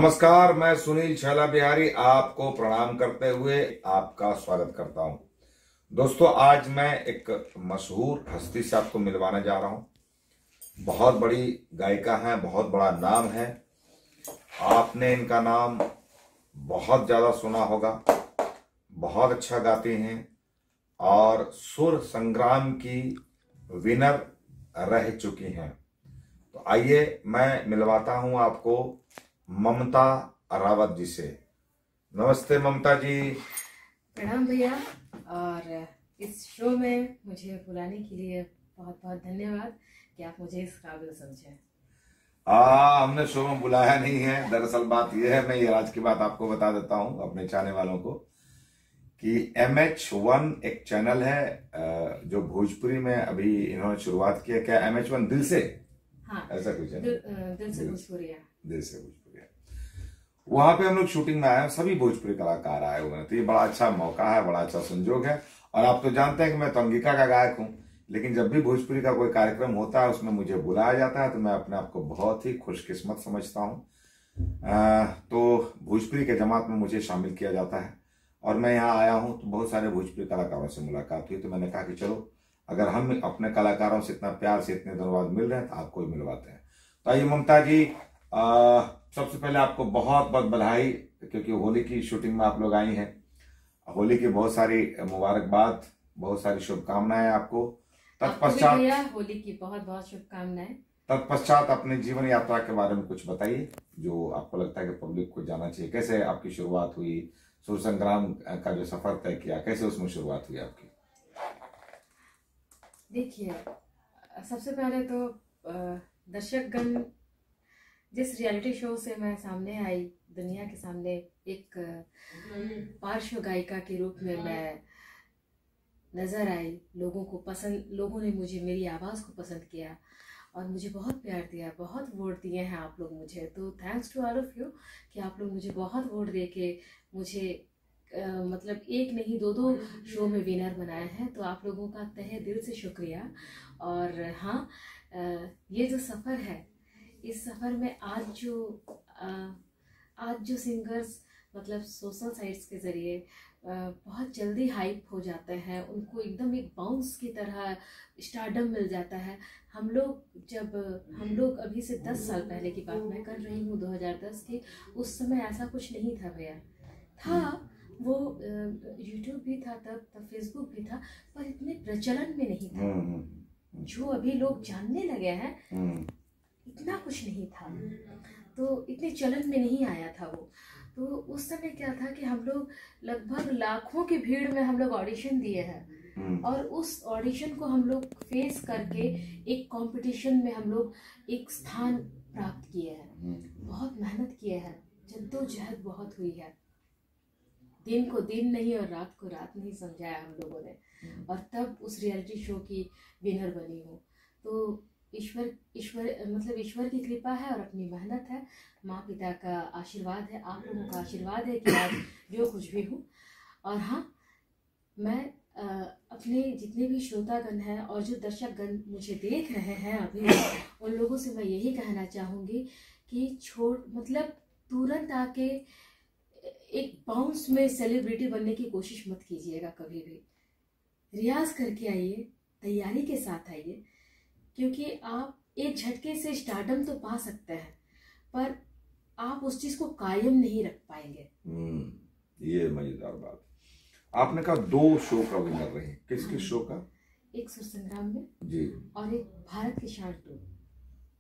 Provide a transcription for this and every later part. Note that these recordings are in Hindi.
नमस्कार, मैं सुनील छैला बिहारी आपको प्रणाम करते हुए आपका स्वागत करता हूं। दोस्तों, आज मैं एक मशहूर हस्ती से आपको मिलवाने जा रहा हूं। बहुत बड़ी गायिका है, बहुत बड़ा नाम है। आपने इनका नाम बहुत ज्यादा सुना होगा। बहुत अच्छा गाती हैं और सुर संग्राम की विनर रह चुकी हैं। तो आइए मैं मिलवाता हूं आपको ममता रावत जी से। नमस्ते ममता जी। प्रणाम भैया। और इस शो में मुझे बुलाने के लिए बहुत बहुत धन्यवाद कि आप मुझे इस काबिल समझे। हमने शो में बुलाया नहीं है। दरअसल बात यह है, मैं ये आज की बात आपको बता देता हूं अपने चाहने वालों को कि MH1 एक चैनल है जो भोजपुरी में अभी इन्होंने शुरुआत की है। क्या MH1 दिल से? हाँ, ऐसा कुछ है। दिल से भोजपुरिया। दिल से भोजपुरिया। वहां पे हम लोग शूटिंग में आए हैं, सभी भोजपुरी कलाकार आए हुए हैं। तो ये बड़ा अच्छा मौका है, बड़ा अच्छा संजोग है। और आप तो जानते हैं कि मैं तो अंगिका का गायक हूं, लेकिन जब भी भोजपुरी का कोई कार्यक्रम होता है उसमें मुझे बुलाया जाता है तो मैं अपने आप को बहुत ही खुशकिस्मत समझता हूं। तो भोजपुरी के जमात में मुझे शामिल किया जाता है और मैं यहाँ आया हूं तो बहुत सारे भोजपुरी कलाकारों से मुलाकात हुई। तो मैंने कहा कि चलो, अगर हम अपने कलाकारों से इतना प्यार से इतने दिनों बाद मिल रहे हैं तो आपको भी मिलवाते हैं। तो आइए ममता जी, सबसे पहले आपको बहुत बहुत बधाई, क्योंकि होली की शूटिंग में आप लोग आई हैं। होली की बहुत सारी मुबारकबाद, बहुत सारी शुभकामनाएं आपको। तत्पश्चात होली की बहुत बहुत शुभकामनाएं। तत्पश्चात अपने जीवन यात्रा के बारे में कुछ बताइए जो आपको लगता है कि पब्लिक को जानना चाहिए। कैसे आपकी शुरुआत हुई, सुर संग्राम का जो सफर तय किया, कैसे उसमें शुरुआत हुई आपकी? देखिए, सबसे पहले तो दर्शकगण, जिस रियलिटी शो से मैं सामने आई, दुनिया के सामने एक पार्श्व गायिका के रूप में मैं नजर आई, लोगों ने मुझे, मेरी आवाज़ को पसंद किया और मुझे बहुत प्यार दिया, बहुत वोट दिए हैं आप लोग मुझे। तो thanks to all of you कि आप लोग मुझे बहुत वोट दे के मुझे मतलब एक नहीं दो शो में विनर बनाए हैं। तो आप लोगों का तहे दिल से शुक्रिया। और हाँ, ये जो सफ़र है, इस सफ़र में आज जो सिंगर्स मतलब सोशल साइट्स के ज़रिए बहुत जल्दी हाइप हो जाते हैं, उनको एकदम एक बाउंस की तरह स्टारडम मिल जाता है। हम लोग अभी से 10 साल पहले की बात मैं कर रही हूँ, 2010 की, उस समय ऐसा कुछ नहीं था भैया। था वो यूट्यूब भी था, तब फेसबुक भी था, पर इतने प्रचलन में नहीं था। जो अभी लोग जानने लगे हैं, इतना कुछ नहीं था, तो इतने चलन में नहीं आया था वो। तो उस समय क्या था कि हम लोग लगभग लाखों की भीड़ में हम लोग ऑडिशन दिए हैं और उस ऑडिशन को हम लोग फेस करके एक कंपटीशन में हम लोग एक स्थान प्राप्त किए हैं। बहुत मेहनत किए हैं, जद्दोजहद बहुत हुई है, दिन को दिन नहीं और रात को रात नहीं समझा है हम लोगों ने, और तब उस रियलिटी शो की विनर बनी हूँ। तो ईश्वर की कृपा है और अपनी मेहनत है, माँ पिता का आशीर्वाद है, आप लोगों का आशीर्वाद है कि आज जो कुछ भी हूँ। और हाँ, मैं अपने जितने भी श्रोतागण हैं और जो दर्शकगण मुझे देख रहे हैं अभी, उन लोगों से मैं यही कहना चाहूँगी कि तुरंत आके एक बाउंस में सेलिब्रिटी बनने की कोशिश मत कीजिएगा कभी भी। रियाज करके आइए, तैयारी के साथ आइए, क्योंकि आप एक झटके से स्टारडम तो पा सकते हैं, पर आप उस चीज को कायम नहीं रख पाएंगे। ये मजेदार बात। आपने कहा 2 शो का विनर रहे, किस शो का? एक सुर संग्राम में जी, और एक भारत की शान 2।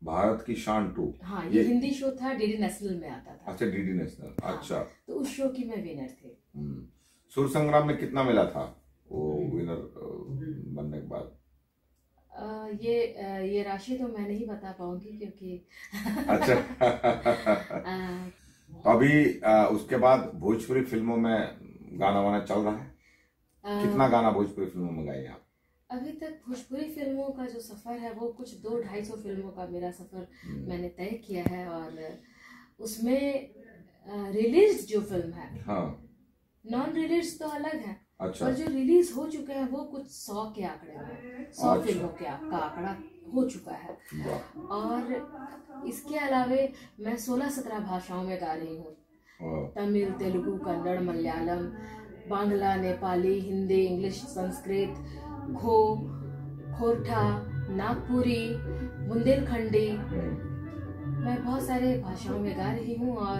भारत की शान 2। हाँ, ये हिंदी शो था, डीडी नेशनल में आता था। अच्छा, डीडी नेशनल। हाँ, अच्छा, तो उस शो की मैं विनर थी। सुर संग्राम में कितना मिला था वो विनर बनने के बाद? ये राशि तो मैं नहीं बता पाऊंगी क्योंकि अच्छा। अभी उसके बाद भोजपुरी फिल्मों में गाना वाना चल रहा है? कितना गाना भोजपुरी फिल्मों में गाए आप? अभी तक भोजपुरी फिल्मों का जो सफर है वो कुछ 200-250 फिल्मों का मेरा सफर मैंने तय किया है। और उसमें रिलीज जो फिल्म है, हाँ, नॉन रिलीज तो अलग है। अच्छा। और जो रिलीज हो चुके हैं वो कुछ 100 के आंकड़े में, 100 अच्छा। फिल्मों का आंकड़ा हो चुका है। वाह। और इसके अलावे मैं 16-17 भाषाओं में गा रही हूँ। वाह। तमिल, तेलुगु, कन्नड़, मलयालम, बांग्ला, नेपाली, हिंदी, इंग्लिश, संस्कृत, खोरठा, नागपुरी, बुंदेलखंडी, मैं बहुत सारे भाषाओं में गा रही हूँ और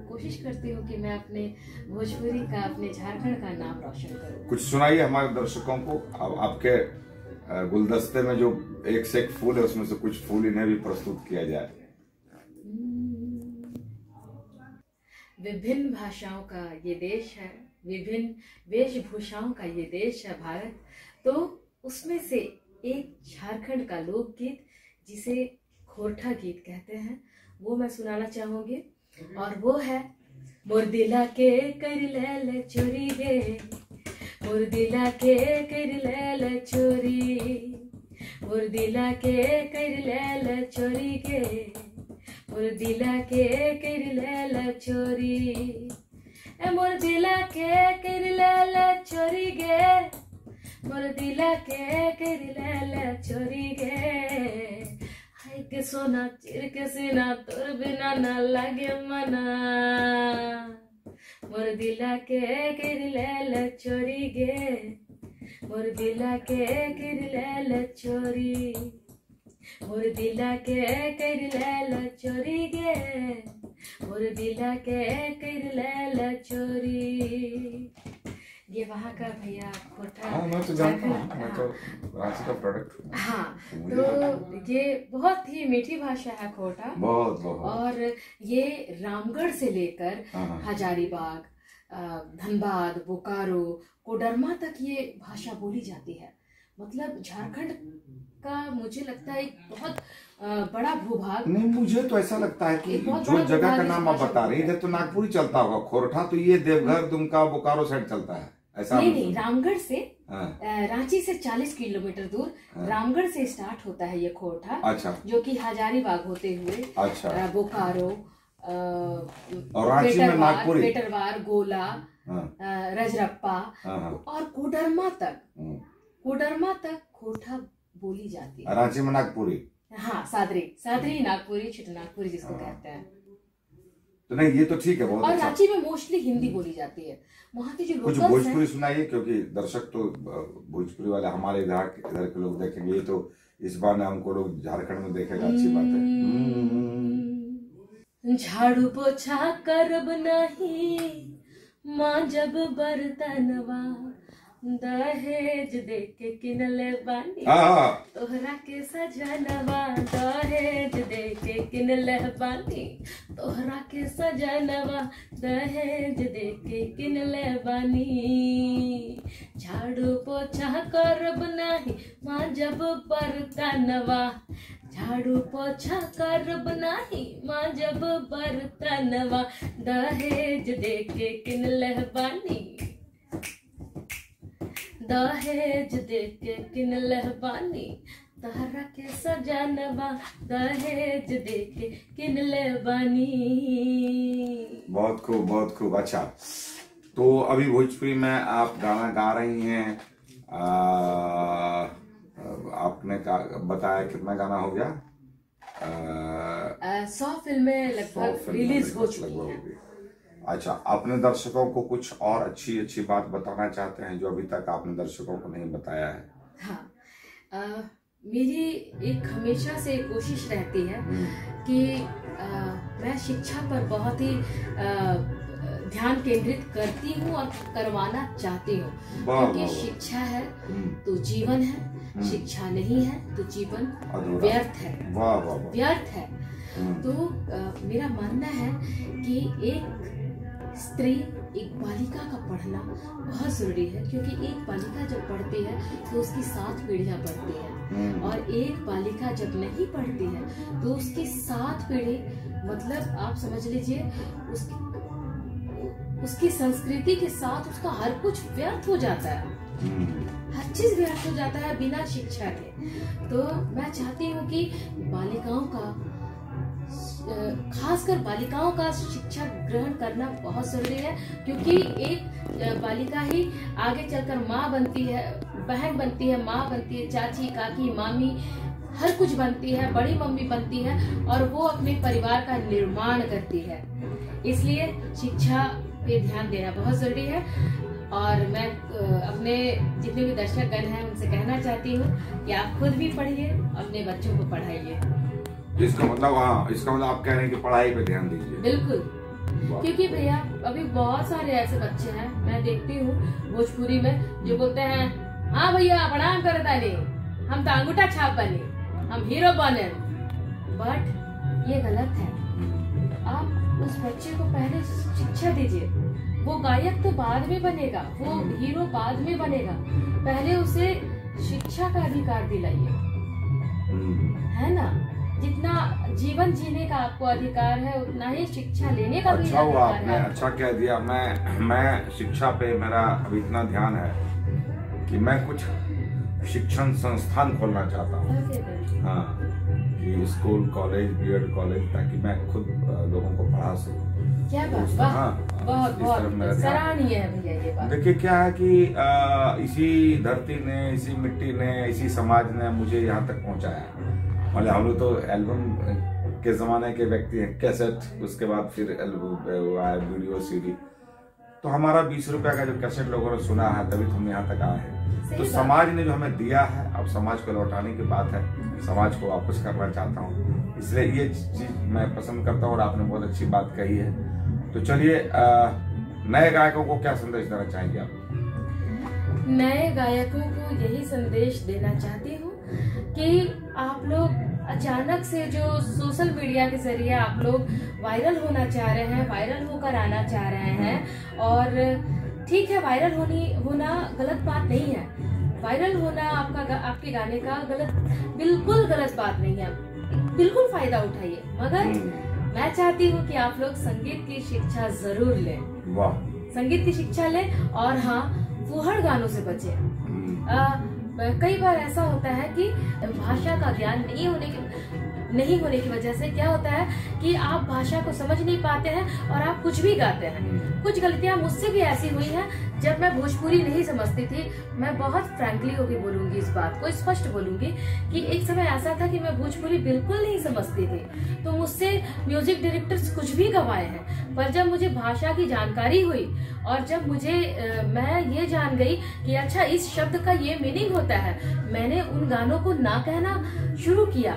कोशिश करती हूँ कि मैं अपने भोजपुरी का, अपने झारखंड का नाम रोशन करूँ। कुछ सुनाइए हमारे दर्शकों को। अब आपके गुलदस्ते में जो एक से एक फूल है उसमें से कुछ फूल इन्हें भी प्रस्तुत किया जाए। विभिन्न भाषाओं का ये देश है, विभिन्न वेशभूषाओं का ये देश है भारत, तो उसमें से एक झारखंड का लोकगीत जिसे खोरठा गीत कहते हैं वो मैं सुनाना चाहूंगी। और वो है मोर दिला के कर ले चोरी गे, मोर दिला के कर ले चोरी, मोर दिला के कर ले चोरी गे, मोर दिला के कर ले चोरी, मोर दिला के कर ले चोरी गे, मोर दिला के कर ले चोरी गे, के सोना चिर के सीना तोर बिना ना लगे मना, मोर दिला के कर ले चोरी गे, मोर दिला के कर ले चोरी, मोर दिला के कर ले चोरी गे, मोर दिला के कर ले चोरी। ये वहाँ का भैया खोरठा। हाँ, मैं तो जानता हूँ, मैं तो रांची का प्रोडक्ट हूँ। हाँ, तो ये बहुत ही मीठी भाषा है खोरठा। बहुत बहुत। और ये रामगढ़ से लेकर हजारीबाग, धनबाद, बोकारो, कोडरमा तक ये भाषा बोली जाती है। मतलब झारखंड का मुझे लगता है एक बहुत बड़ा भूभाग। नहीं, मुझे तो ऐसा लगता है कि जो जगह का नाम आप बता रही है तो नागपुरी चलता होगा, खोरठा तो ये देवघर, दुमका, बोकारो साइड चलता है, ऐसा? नहीं, रामगढ़ से रांची से 40 किलोमीटर दूर रामगढ़ से स्टार्ट होता है ये खोरठा। अच्छा। जो कि हजारीबाग होते हुए अच्छा बोकारो, और रांची में नागपुरी, पेटरवार, गोला, रजरप्पा और कोडरमा तक खोरठा बोली जाती है। रांची में नागपुरी। हाँ, सादरी नागपुरी, छिट नागपुरी जिसको कहते हैं। तो नहीं, ये तो ठीक है, बहुत और अच्छा। रांची में मोस्टली हिंदी बोली जाती है। वहाँ की जो कुछ भोजपुरी सुनाइए, क्योंकि दर्शक तो भोजपुरी वाले हमारे इधर के लोग देखेंगे, ये तो इस बार हमको लोग झारखंड में देखेगा, अच्छी बात है। झाड़ू पोछा करब नहीं माँ जब बर्तनवा, दहेज दे के किनले बानी तोहरा के सजनवा, दहेज दे के किनले बानी तोहरा के सजनवा, दहेज दे के किनले बानी, झाड़ू पोछा करब नहीं माँ जब बर्तनवा, झाड़ू पोछा करब नहीं माँ जब बर्तनवा, दहेज दे के किनले बानी, दहेज दे के किनले बानी तोहरा के सजनवा, दहेज दे के किनले बानी। बहुत खूब, बहुत खूब। अच्छा, तो अभी भोजपुरी में आप गाना गा रही हैं, आपने बताया कितना गाना हो गया? 100 फिल्में लगभग रिलीज हो चुकी हैं। अच्छा, अपने दर्शकों को कुछ और अच्छी बात बताना चाहते हैं जो अभी तक आपने दर्शकों को नहीं बताया है? हाँ, मेरी एक हमेशा से कोशिश रहती है कि मैं शिक्षा पर बहुत ही ध्यान केंद्रित करती हूँ और करवाना चाहती हूँ, क्योंकि शिक्षा है तो जीवन है, शिक्षा नहीं है तो जीवन व्यर्थ है, व्यर्थ है। तो मेरा मानना है कि एक स्त्री, एक बालिका का पढ़ना बहुत जरूरी है, क्योंकि एक बालिका जब पढ़ती है तो उसकी 7 पीढ़ियां बढ़ती है, और एक बालिका जब नहीं पढ़ती है तो उसकी 7 पीढ़ी, मतलब आप समझ लीजिए उसकी संस्कृति के साथ उसका हर कुछ व्यर्थ हो जाता है, हर चीज व्यर्थ हो जाता है बिना शिक्षा के। तो मैं चाहती हूँ कि बालिकाओं का खासकर बालिकाओं का शिक्षा ग्रहण करना बहुत जरूरी है, क्योंकि एक बालिका ही आगे चलकर माँ बनती है, बहन बनती है, माँ बनती है, चाची, काकी, मामी, हर कुछ बनती है, बड़ी मम्मी बनती है, और वो अपने परिवार का निर्माण करती है। इसलिए शिक्षा पे ध्यान देना बहुत जरूरी है। और मैं अपने जितने भी दर्शक गण हैं उनसे कहना चाहती हूँ कि आप खुद भी पढ़िए, अपने बच्चों को पढ़ाइए। इसका मतलब, हाँ, इसका मतलब आप कह रहे हैं कि पढ़ाई पे ध्यान दीजिए। बिल्कुल, क्योंकि भैया अभी बहुत सारे ऐसे बच्चे हैं, मैं देखती हूँ भोजपुरी में, जो बोलते हैं हाँ भैया प्रणाम कर दानी, हम तो अंगूठा छाप बने, हम हीरो बने। बट ये गलत है। आप उस बच्चे को पहले शिक्षा दीजिए। वो गायक तो बाद में बनेगा, वो हीरो बाद में बनेगा, पहले उसे शिक्षा का अधिकार दिलाइए, है ना। जितना जीवन जीने का आपको अधिकार है, उतना ही शिक्षा लेने का भी अधिकार है। आपने अच्छा कह दिया। मैं शिक्षा पे मेरा अभी इतना ध्यान है कि मैं कुछ शिक्षण संस्थान खोलना चाहता हूँ। हाँ, कि स्कूल, कॉलेज, बीएड कॉलेज, ताकि मैं खुद लोगों को पढ़ा सकूँ। क्या बात, बहुत सराहनीय है भैया ये बात। देखिए क्या है कि इसी धरती ने, इसी मिट्टी ने, इसी समाज ने मुझे यहाँ तक पहुँचाया। मतलब हम लोग तो एल्बम के जमाने के व्यक्ति हैं, कैसेट, उसके बाद फिर एल्बम, वीडियो, सीडी। तो हमारा 20 रुपया का जो कैसेट लोगों ने सुना है, तभी तो हम यहाँ तक आए हैं। तो समाज ने जो हमें दिया है, अब समाज को लौटाने की बात है, समाज को वापस करना चाहता हूँ। इसलिए ये चीज मैं पसंद करता हूँ, और आपने बहुत अच्छी बात कही है। तो चलिए, नए गायकों को क्या संदेश देना चाहेंगे आप? नए गायकों को यही संदेश देना चाहती हूँ कि आप लोग अचानक से जो सोशल मीडिया के जरिए आप लोग वायरल होना चाह रहे हैं, वायरल होकर आना चाह रहे हैं, और ठीक है, वायरल होना गलत बात नहीं है। वायरल होना आपके गाने का बिल्कुल गलत बात नहीं है, बिल्कुल फायदा उठाइए। मगर मैं चाहती हूँ कि आप लोग संगीत की शिक्षा जरूर लें। वाह, संगीत की शिक्षा लें, और हाँ, फूहड़ गानों से बचें। कई बार ऐसा होता है कि भाषा का ज्ञान नहीं होने की वजह से क्या होता है कि आप भाषा को समझ नहीं पाते हैं और आप कुछ भी गाते हैं। कुछ गलतियां मुझसे भी ऐसी हुई हैं जब मैं भोजपुरी नहीं समझती थी। मैं बहुत फ्रैंकली होकर बोलूंगी, इस बात को स्पष्ट बोलूंगी कि एक समय ऐसा था कि मैं भोजपुरी बिल्कुल नहीं समझती थी, तो मुझसे म्यूजिक डायरेक्टर्स कुछ भी गवाए हैं। पर जब मुझे भाषा की जानकारी हुई, और जब मैं ये जान गई कि अच्छा इस शब्द का ये मीनिंग होता है, मैंने उन गानों को ना कहना शुरू किया।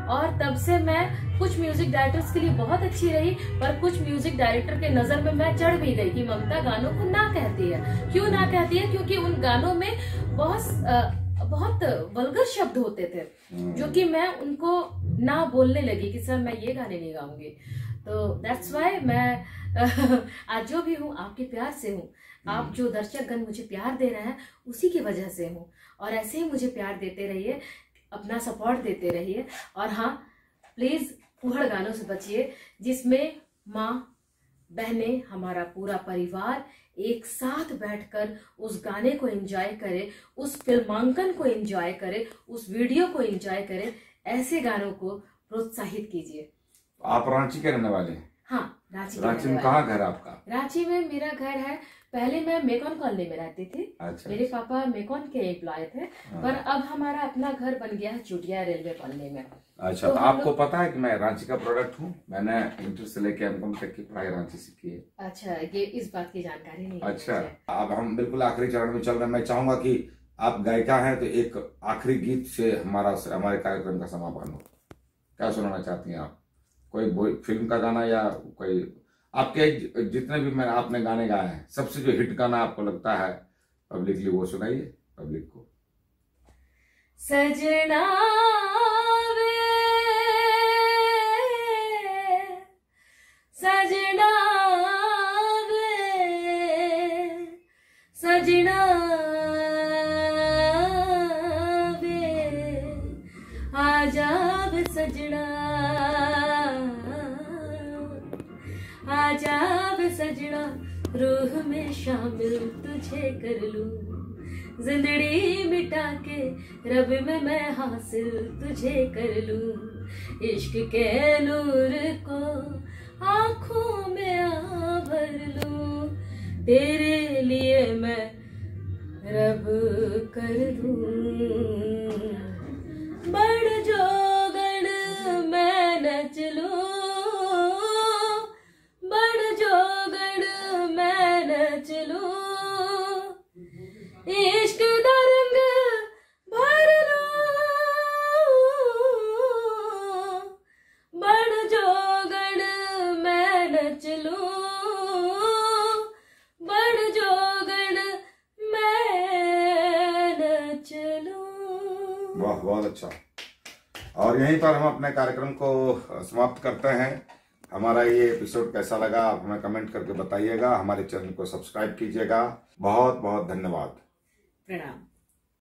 और तब से मैं कुछ म्यूजिक डायरेक्टर्स के लिए बहुत अच्छी रही, पर कुछ म्यूजिक डायरेक्टर के नजर में मैं चढ़ भी गई कि ममता गानों को ना कहती है। क्यों ना कहती है? क्योंकि उन गानों में बहुत वल्गर शब्द होते थे, जो कि मैं उनको ना बोलने लगी कि सर मैं ये गाने नहीं गाऊंगी। तो दैट्स वाई मैं आज जो भी हूँ आपके प्यार से हूँ। आप जो दर्शकगण मुझे प्यार दे रहे हैं उसी की वजह से हूँ, और ऐसे ही मुझे प्यार देते रहिए, अपना सपोर्ट देते रहिए। और हाँ, प्लीज फूहड़ गानों से बचिए, जिसमें माँ, बहनें, हमारा पूरा परिवार एक साथ बैठकर उस गाने को एंजॉय करे, उस फिल्मांकन को एंजॉय करे, उस वीडियो को एंजॉय करे। ऐसे गानों को प्रोत्साहित कीजिए। आप रांची के रहने वाले हैं? हाँ, रांची में कहाँ घर आपका? रांची में मेरा घर है। पहले मैं मेकॉन कॉलोनी में रहती थी। अच्छा, मेरे पापा मेकॉन के एम्प्लॉय थे। पर अब हमारा अपना घर बन गया है चुटिया रेलवे कॉलोनी में। अच्छा, तो आपको पता है कि मैं रांची का प्रोडक्ट हूँ। मैंने इंटर से लेकर एमकॉम तक की पढ़ाई रांची से की है। अच्छा, ये इस बात की जानकारी नहीं। अच्छा, अब हम बिल्कुल आखिरी चरण में चल रहे हैं। मैं चाहूंगा कि आप गायिका हैं तो एक आखिरी गीत से हमारे कार्यक्रम का समापन हो। क्या सुनाना चाहती हैं आप? कोई फिल्म का गाना, या कोई आपके जितने भी आपने गाने गाए हैं, सबसे जो हिट गाना आपको लगता है पब्लिकली, वो सुनाइए पब्लिक को। सजना वे, सजना वे, सजना वे, आजा वे सजना, आजा वे सजना, रूह में शामिल तुझे कर लूं, जिंदड़ी मिटा के रब में मैं हासिल तुझे कर लूं, इश्क के नूर को आँखों में आ भर लूं, तेरे लिए मैं रब कर दूं। बढ़ जोगण मैं नच लूं, बढ़ जोगण मैं नच लूं, इश्क दा रंग भर लूं, बढ़ जोगण मैं नच लूं, बढ़ जोगण मैं नच लूं। वाह, बहुत अच्छा। और यहीं पर हम अपने कार्यक्रम को समाप्त करते हैं। हमारा ये एपिसोड कैसा लगा आप हमें कमेंट करके बताइएगा। हमारे चैनल को सब्सक्राइब कीजिएगा। बहुत बहुत धन्यवाद। प्रणाम।